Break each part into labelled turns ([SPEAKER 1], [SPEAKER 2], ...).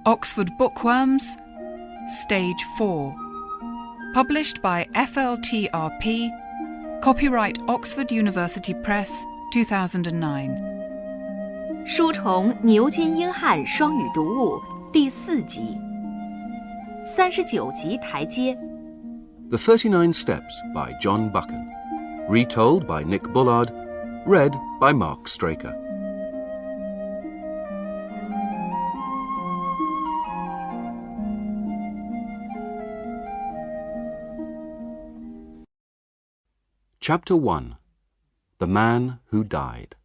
[SPEAKER 1] Oxford Bookworms, Stage 4. Published by FLTRP, copyright Oxford University Press, 2009.
[SPEAKER 2] 书虫牛津英汉双语读物第4集，39级台阶。
[SPEAKER 3] Thethirtyninesteps by John Buchan. Retold by Nick Bullard. Read by Mark Straker. Chapter 1. The Man Who Died.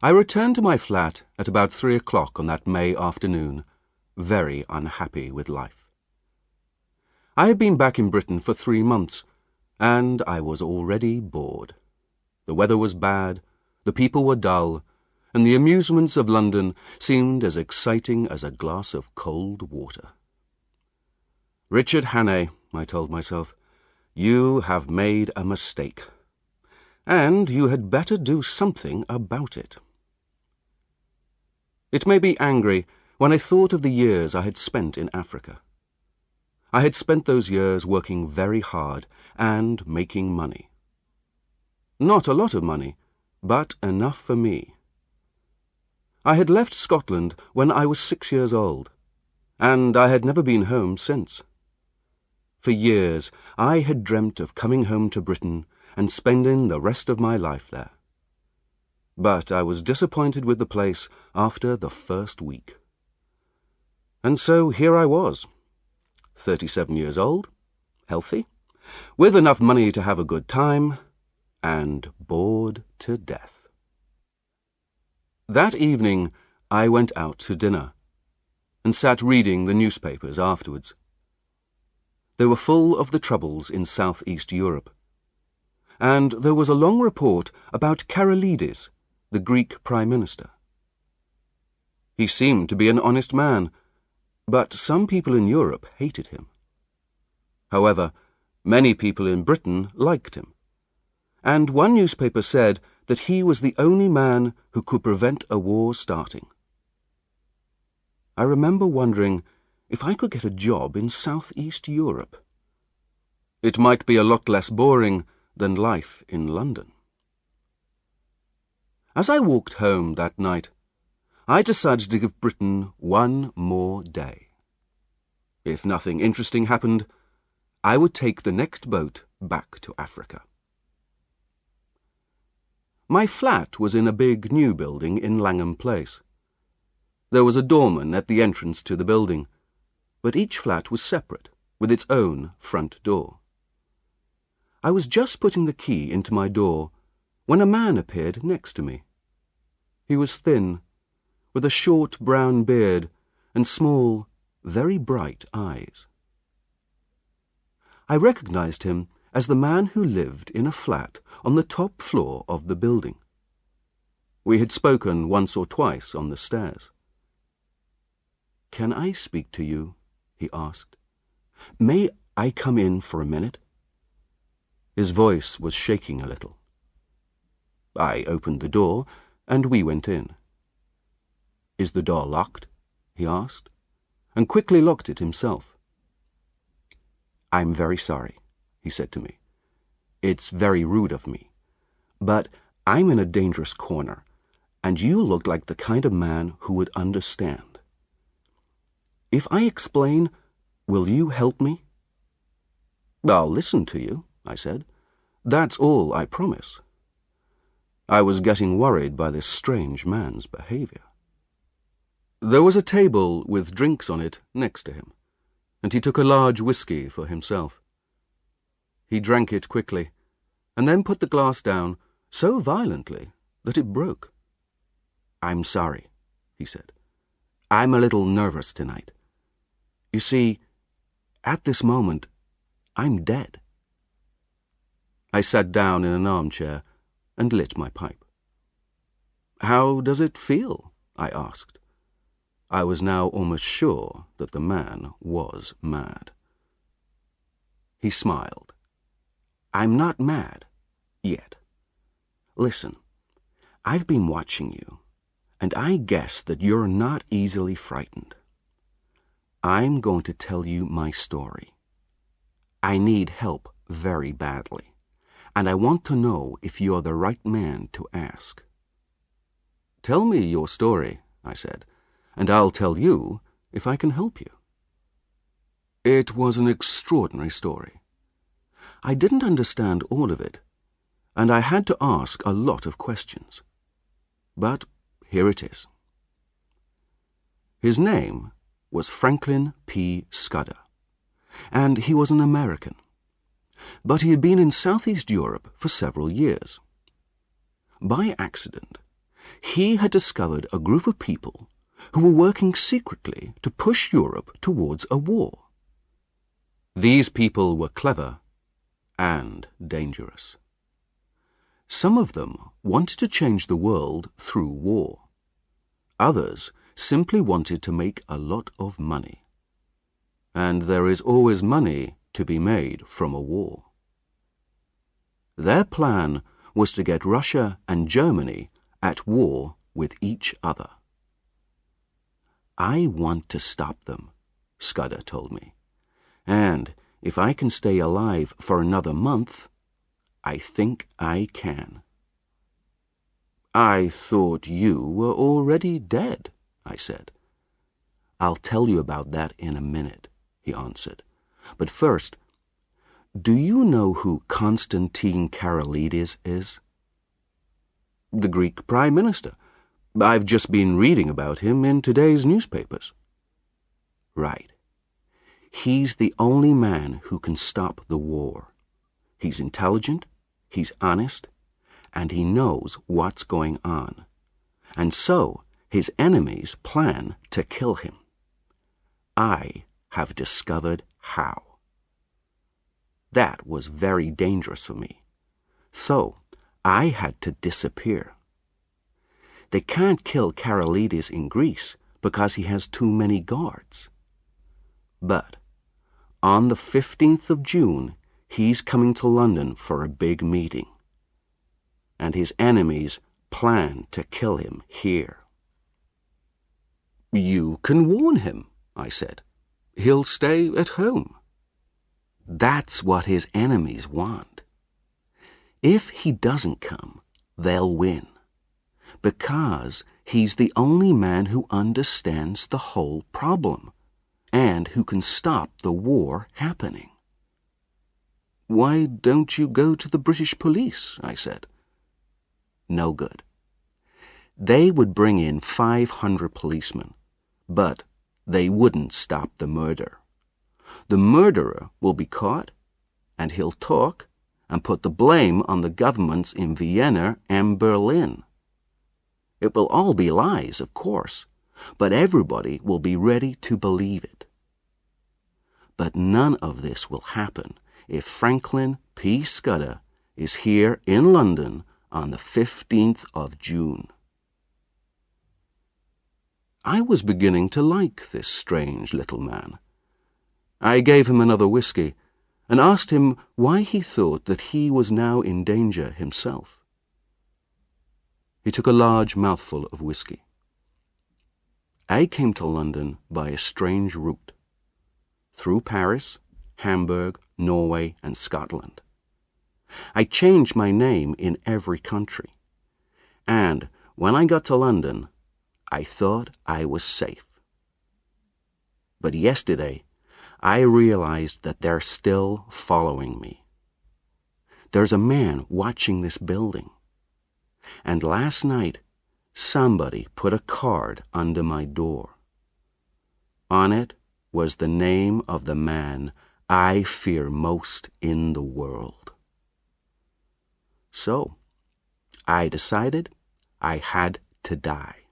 [SPEAKER 3] I returned to my flat at about 3 o'clock on that May afternoon, very unhappy with life. I had been back in Britain for 3 months, and I was already bored. The weather was bad, the people were dull, and the amusements of London seemed as exciting as a glass of cold water. Richard Hannay, I told myself, you have made a mistake, and you had better do something about it. It made me angry when I thought of the years I had spent in Africa. I had spent those years working very hard and making money. Not a lot of money, but enough for me. I had left Scotland when I was 6 years old, and I had never been home since. For years I had dreamt of coming home to Britain and spending the rest of my life there. But I was disappointed with the place after the first week. And so here I was, 37 years old, healthy, with enough money to have a good time, and bored to death. That evening I went out to dinner, and sat reading the newspapers afterwards. They were full of the troubles in South-East Europe, and there was a long report about Karolides, the Greek Prime Minister. He seemed to be an honest man, but some people in Europe hated him. However, many people in Britain liked him, and one newspaper said that he was the only man who could prevent a war starting. I remember wondering if I could get a job in South-East Europe. It might be a lot less boring than life in London. As I walked home that night, I decided to give Britain one more day. If nothing interesting happened, I would take the next boat back to Africa. My flat was in a big new building in Langham Place. There was a doorman at the entrance to the building, but each flat was separate, with its own front door. I was just putting the key into my door when a man appeared next to me. He was thin, with a short brown beard and small, very bright eyes. I recognized him as the man who lived in a flat on the top floor of the building. We had spoken once or twice on the stairs. "Can I speak to you?" he asked. "May I come in for a minute?" His voice was shaking a little. I opened the door, and we went in. "Is the door locked?" he asked, and quickly locked it himself. "I'm very sorry," he said to me. "It's very rude of me, but I'm in a dangerous corner, and you look like the kind of man who would understand. If I explain, will you help me?" "I'll listen to you," I said. "That's all I promise." I was getting worried by this strange man's behavior. There was a table with drinks on it next to him, and he took a large whiskey for himself. He drank it quickly, and then put the glass down so violently that it broke. "I'm sorry," he said. "I'm a little nervous tonight. You see, at this moment, I'm dead." I sat down in an armchair and lit my pipe. "How does it feel?" I asked. I was now almost sure that the man was mad. He smiled. "I'm not mad, yet. Listen, I've been watching you, and I guess that you're not easily frightened. I'm going to tell you my story. I need help very badly, and I want to know if you're the right man to ask." "Tell me your story," I said, "and I'll tell you if I can help you." It was an extraordinary story. I didn't understand all of it, and I had to ask a lot of questions. But here it is. His name was Franklin P. Scudder, and he was an American. But he had been in Southeast Europe for several years. By accident, he had discovered a group of people who were working secretly to push Europe towards a war. These people were clever and dangerous. Some of them wanted to change the world through war. Others simply wanted to make a lot of money. And there is always money to be made from a war. Their plan was to get Russia and Germany at war with each other. "I want to stop them," Scudder told me. "And if I can stay alive for another month, I think I can." "I thought you were already dead," I said. "I'll tell you about that in a minute," he answered. "But first, do you know who Constantine Karolidis is?" "The Greek Prime Minister. I've just been reading about him in today's newspapers." "Right. He's the only man who can stop the war. He's intelligent, he's honest, and he knows what's going on. And so his enemies plan to kill him. I have discovered how." That was very dangerous for me. So I had to disappear. They can't kill Karolidis in Greece because he has too many guards. But on the 15th of June, he's coming to London for a big meeting. And his enemies plan to kill him here. "You can warn him," I said. "He'll stay at home." That's what his enemies want. If he doesn't come, they'll win. Because he's the only man who understands the whole problem, and who can stop the war happening. "Why don't you go to the British police?" I said. No good. They would bring in 500 policemen, but they wouldn't stop the murder. The murderer will be caught, and he'll talk and put the blame on the governments in Vienna and Berlin. It will all be lies, of course, but everybody will be ready to believe it. But none of this will happen if Franklin P. Scudder is here in London on the 15th of June. I was beginning to like this strange little man. I gave him another whiskey and asked him why he thought that he was now in danger himself. He took a large mouthful of whiskey. "I came to London by a strange route, through Paris, Hamburg, Norway, and Scotland. I changed my name in every country, and when I got to London, I thought I was safe. But yesterday, I realized that they're still following me. There's a man watching this building. And last night, somebody put a card under my door. On it was the name of the man I fear most in the world. So, I decided I had to die.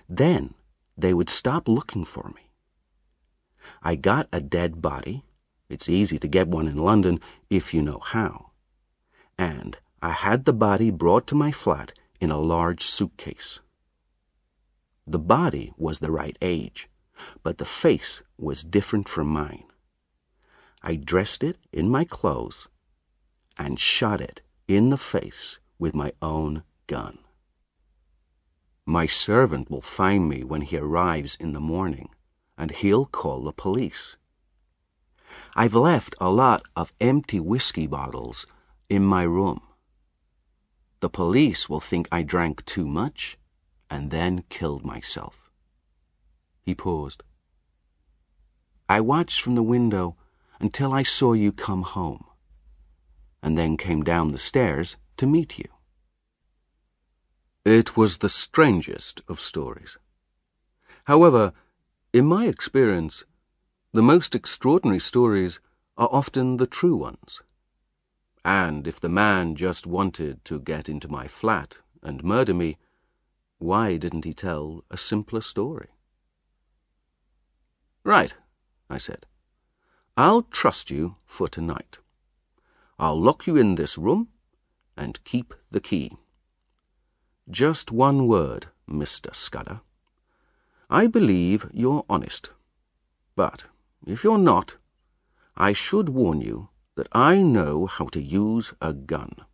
[SPEAKER 3] Then they would stop looking for me. I got a dead body. It's easy to get one in London if you know how. And I had the body brought to my flat in a large suitcase. The body was the right age, but the face was different from mine. I dressed it in my clothes and shot it in the face with my own gun. My servant will find me when he arrives in the morning, and he'll call the police. I've left a lot of empty whiskey bottles in my room. The police will think I drank too much and then killed myself." He paused. "I watched from the window until I saw you come home, and then came down the stairs to meet you." It was the strangest of stories. However, in my experience, the most extraordinary stories are often the true ones. And if the man just wanted to get into my flat and murder me, why didn't he tell a simpler story? "Right," I said. "I'll trust you for tonight. I'll lock you in this room and keep the key. Just one word, Mr. Scudder. I believe you're honest. But if you're not, I should warn you that I know how to use a gun."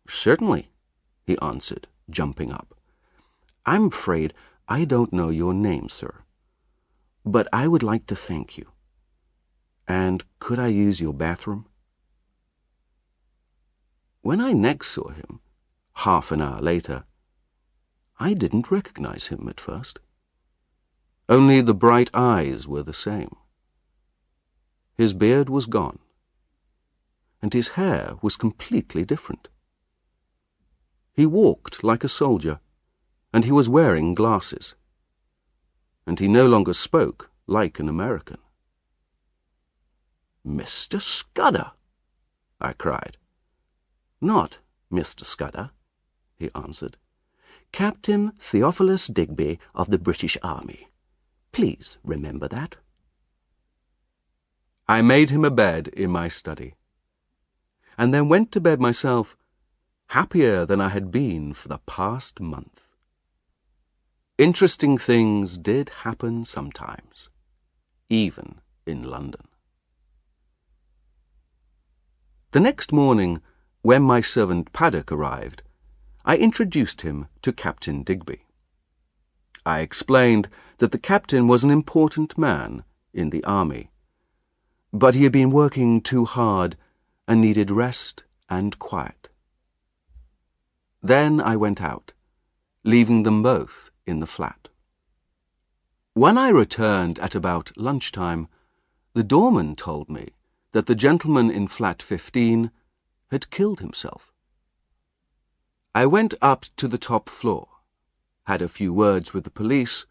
[SPEAKER 3] "Certainly," he answered, jumping up. "I'm afraid I don't know your name, sir. But I would like to thank you. And could I use your bathroom?" When I next saw him, half an hour later, I didn't recognize him at first. Only the bright eyes were the same. His beard was gone, and his hair was completely different. He walked like a soldier, and he was wearing glasses, and he no longer spoke like an American. "Mr. Scudder!" I cried. "Not Mr. Scudder," he answered. "Captain Theophilus Digby of the British Army. Please remember that." I made him a bed in my study, and then went to bed myself, happier than I had been for the past month. Interesting things did happen sometimes, even in London. The next morning, when my servant Paddock arrived, I introduced him to Captain Digby. I explained that the captain was an important man in the army, but he had been working too hard and needed rest and quiet. Then I went out, leaving them both in the flat. When I returned at about lunchtime, the doorman told me that the gentleman in flat 15 had killed himself. I went up to the top floor, had a few words with the police,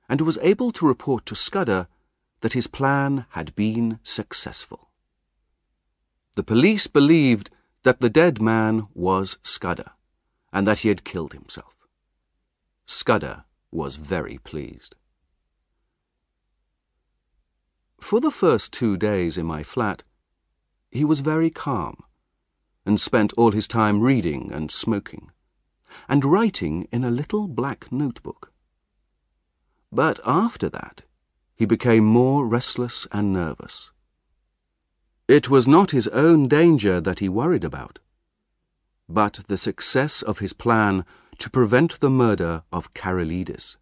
[SPEAKER 3] and was able to report to Scudder that his plan had been successful. The police believed that the dead man was Scudder, and that he had killed himself. Scudder was very pleased. For the first 2 days in my flat, he was very calm, and spent all his time reading and smoking, and writing in a little black notebook. But after that, he became more restless and nervous. It was not his own danger that he worried about, but the success of his plan to prevent the murder of Carolides.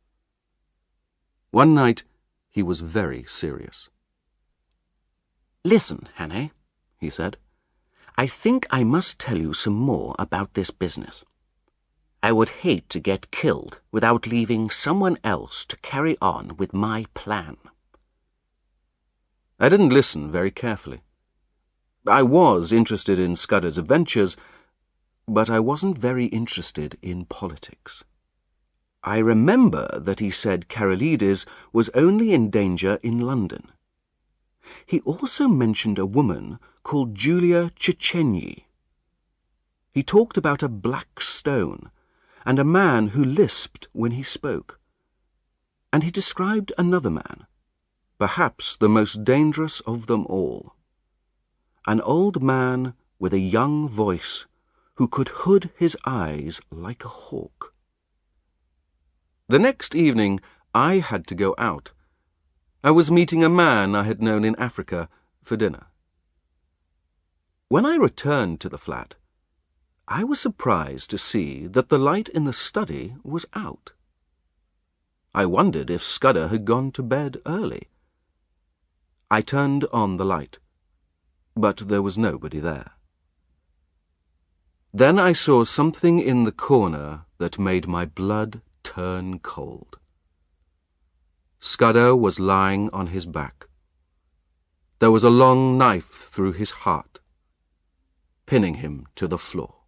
[SPEAKER 3] One night, he was very serious. "Listen, Hannah," he said. "I think I must tell you some more about this business. I would hate to get killed without leaving someone else to carry on with my plan." I didn't listen very carefully. I was interested in Scudder's adventures, but I wasn't very interested in politics. I remember that he said Carolides was only in danger in London. He also mentioned a woman called Julia Czechenyi. He talked about a black stone and a man who lisped when he spoke. And he described another man, perhaps the most dangerous of them all, an old man with a young voice who could hood his eyes like a hawk. The next evening I had to go out. I was meeting a man I had known in Africa for dinner. When I returned to the flat, I was surprised to see that the light in the study was out. I wondered if Scudder had gone to bed early. I turned on the light, but there was nobody there. Then I saw something in the corner that made my blood turn cold. Scudder was lying on his back. There was a long knife through his heart, pinning him to the floor.